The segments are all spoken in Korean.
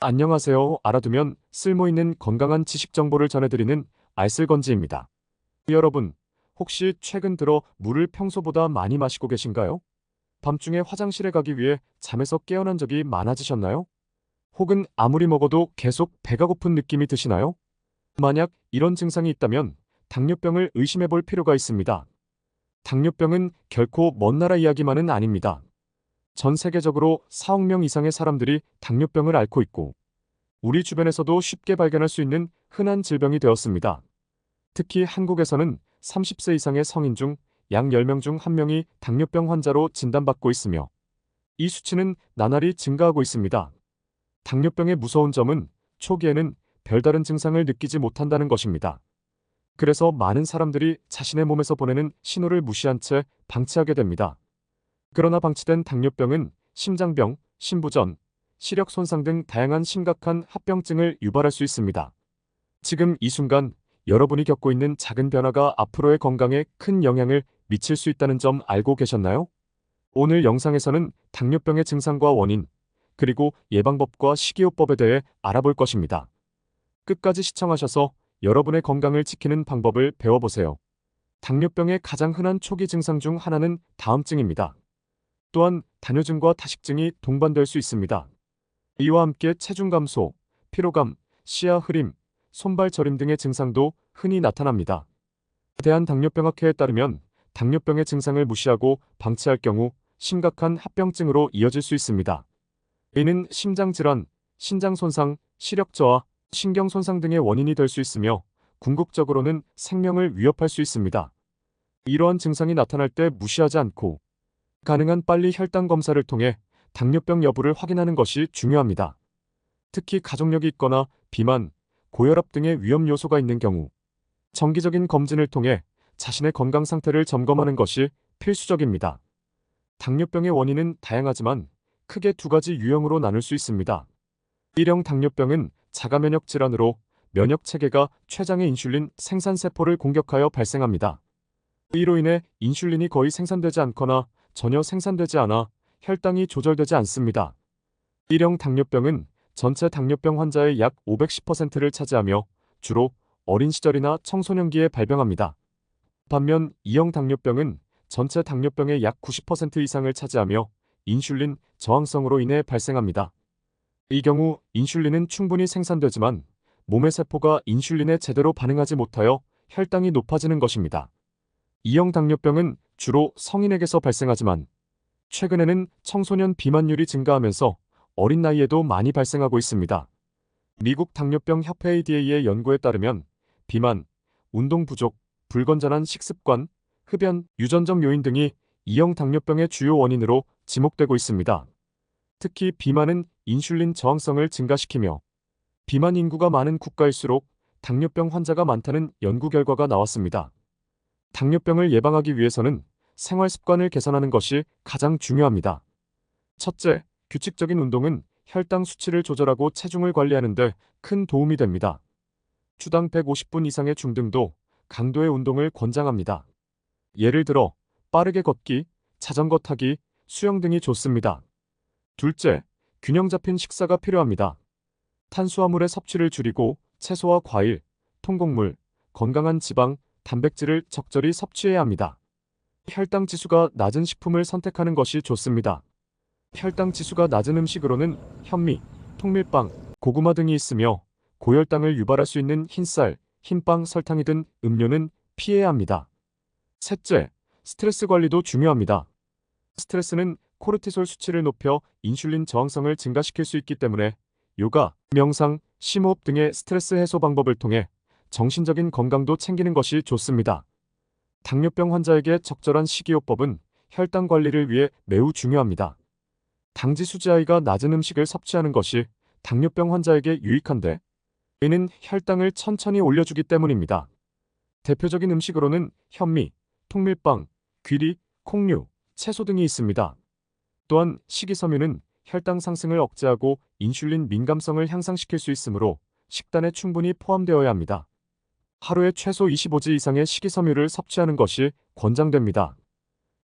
안녕하세요. 알아두면 쓸모있는 건강한 지식 정보를 전해드리는 알쓸건지입니다. 여러분, 혹시 최근 들어 물을 평소보다 많이 마시고 계신가요? 밤중에 화장실에 가기 위해 잠에서 깨어난 적이 많아지셨나요? 혹은 아무리 먹어도 계속 배가 고픈 느낌이 드시나요? 만약 이런 증상이 있다면 당뇨병을 의심해 볼 필요가 있습니다. 당뇨병은 결코 먼 나라 이야기만은 아닙니다. 전 세계적으로 4억 명 이상의 사람들이 당뇨병을 앓고 있고, 우리 주변에서도 쉽게 발견할 수 있는 흔한 질병이 되었습니다. 특히 한국에서는 30세 이상의 성인 중 약 10명 중 1명이 당뇨병 환자로 진단받고 있으며, 이 수치는 나날이 증가하고 있습니다. 당뇨병의 무서운 점은 초기에는 별다른 증상을 느끼지 못한다는 것입니다. 그래서 많은 사람들이 자신의 몸에서 보내는 신호를 무시한 채 방치하게 됩니다. 그러나 방치된 당뇨병은 심장병, 심부전, 시력 손상 등 다양한 심각한 합병증을 유발할 수 있습니다. 지금 이 순간 여러분이 겪고 있는 작은 변화가 앞으로의 건강에 큰 영향을 미칠 수 있다는 점 알고 계셨나요? 오늘 영상에서는 당뇨병의 증상과 원인, 그리고 예방법과 식이요법에 대해 알아볼 것입니다. 끝까지 시청하셔서 여러분의 건강을 지키는 방법을 배워보세요. 당뇨병의 가장 흔한 초기 증상 중 하나는 다음증입니다. 또한 단뇨증과 타식증이 동반될 수 있습니다. 이와 함께 체중 감소, 피로감, 시야 흐림, 손발 저림 등의 증상도 흔히 나타납니다. 대한당뇨병학회에 따르면 당뇨병의 증상을 무시하고 방치할 경우 심각한 합병증으로 이어질 수 있습니다. 이는 심장질환, 신장손상, 시력저하, 신경손상 등의 원인이 될 수 있으며 궁극적으로는 생명을 위협할 수 있습니다. 이러한 증상이 나타날 때 무시하지 않고 가능한 빨리 혈당 검사를 통해 당뇨병 여부를 확인하는 것이 중요합니다. 특히 가족력이 있거나 비만, 고혈압 등의 위험 요소가 있는 경우 정기적인 검진을 통해 자신의 건강 상태를 점검하는 것이 필수적입니다. 당뇨병의 원인은 다양하지만 크게 두 가지 유형으로 나눌 수 있습니다. 1형 당뇨병은 자가면역 질환으로 면역 체계가 췌장의 인슐린 생산세포를 공격하여 발생합니다. 이로 인해 인슐린이 거의 생산되지 않거나 전혀 생산되지 않아 혈당이 조절되지 않습니다. 1형 당뇨병은 전체 당뇨병 환자의 약 510%를 차지하며 주로 어린 시절이나 청소년기에 발병합니다. 반면 2형 당뇨병은 전체 당뇨병의 약 90% 이상을 차지하며 인슐린 저항성으로 인해 발생합니다. 이 경우 인슐린은 충분히 생산되지만 몸의 세포가 인슐린에 제대로 반응하지 못하여 혈당이 높아지는 것입니다. 2형 당뇨병은 주로 성인에게서 발생하지만 최근에는 청소년 비만율이 증가하면서 어린 나이에도 많이 발생하고 있습니다. 미국 당뇨병 협회 ADA의 연구에 따르면 비만, 운동 부족, 불건전한 식습관, 흡연, 유전적 요인 등이 2형 당뇨병의 주요 원인으로 지목되고 있습니다. 특히 비만은 인슐린 저항성을 증가시키며 비만 인구가 많은 국가일수록 당뇨병 환자가 많다는 연구 결과가 나왔습니다. 당뇨병을 예방하기 위해서는 생활 습관을 개선하는 것이 가장 중요합니다. 첫째, 규칙적인 운동은 혈당 수치를 조절하고 체중을 관리하는 데 큰 도움이 됩니다. 주당 150분 이상의 중등도, 강도의 운동을 권장합니다. 예를 들어 빠르게 걷기, 자전거 타기, 수영 등이 좋습니다. 둘째, 균형 잡힌 식사가 필요합니다. 탄수화물의 섭취를 줄이고 채소와 과일, 통곡물, 건강한 지방, 단백질을 적절히 섭취해야 합니다. 혈당 지수가 낮은 식품을 선택하는 것이 좋습니다. 혈당 지수가 낮은 음식으로는 현미, 통밀빵, 고구마 등이 있으며 고혈당을 유발할 수 있는 흰쌀, 흰빵, 설탕이 든 음료는 피해야 합니다. 셋째, 스트레스 관리도 중요합니다. 스트레스는 코르티솔 수치를 높여 인슐린 저항성을 증가시킬 수 있기 때문에 요가, 명상, 심호흡 등의 스트레스 해소 방법을 통해 정신적인 건강도 챙기는 것이 좋습니다. 당뇨병 환자에게 적절한 식이요법은 혈당 관리를 위해 매우 중요합니다. 당지수 지하가 낮은 음식을 섭취하는 것이 당뇨병 환자에게 유익한데, 이는 혈당을 천천히 올려주기 때문입니다. 대표적인 음식으로는 현미, 통밀빵, 귀리, 콩류, 채소 등이 있습니다. 또한 식이섬유는 혈당 상승을 억제하고 인슐린 민감성을 향상시킬 수 있으므로 식단에 충분히 포함되어야 합니다. 하루에 최소 25지 이상의 식이섬유를 섭취하는 것이 권장됩니다.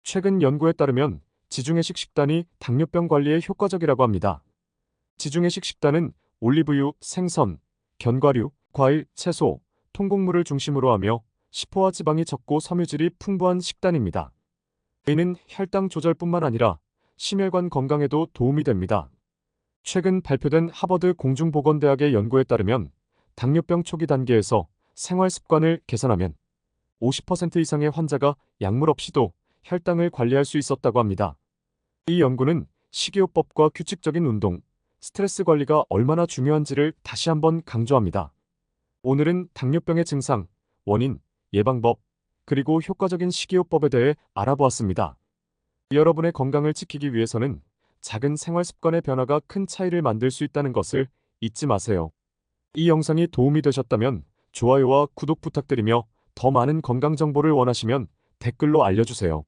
최근 연구에 따르면 지중해식 식단이 당뇨병 관리에 효과적이라고 합니다. 지중해식 식단은 올리브유, 생선, 견과류, 과일, 채소, 통곡물을 중심으로 하며 시포와 지방이 적고 섬유질이 풍부한 식단입니다. 이는 혈당 조절뿐만 아니라 심혈관 건강에도 도움이 됩니다. 최근 발표된 하버드 공중보건대학의 연구에 따르면 당뇨병 초기 단계에서 생활 습관을 개선하면 50% 이상의 환자가 약물 없이도 혈당을 관리할 수 있었다고 합니다. 이 연구는 식이요법과 규칙적인 운동, 스트레스 관리가 얼마나 중요한지를 다시 한번 강조합니다. 오늘은 당뇨병의 증상, 원인, 예방법, 그리고 효과적인 식이요법에 대해 알아보았습니다. 여러분의 건강을 지키기 위해서는 작은 생활 습관의 변화가 큰 차이를 만들 수 있다는 것을 잊지 마세요. 이 영상이 도움이 되셨다면 좋아요와 구독 부탁드리며 더 많은 건강 정보를 원하시면 댓글로 알려주세요.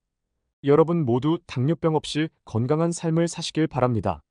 여러분 모두 당뇨병 없이 건강한 삶을 사시길 바랍니다.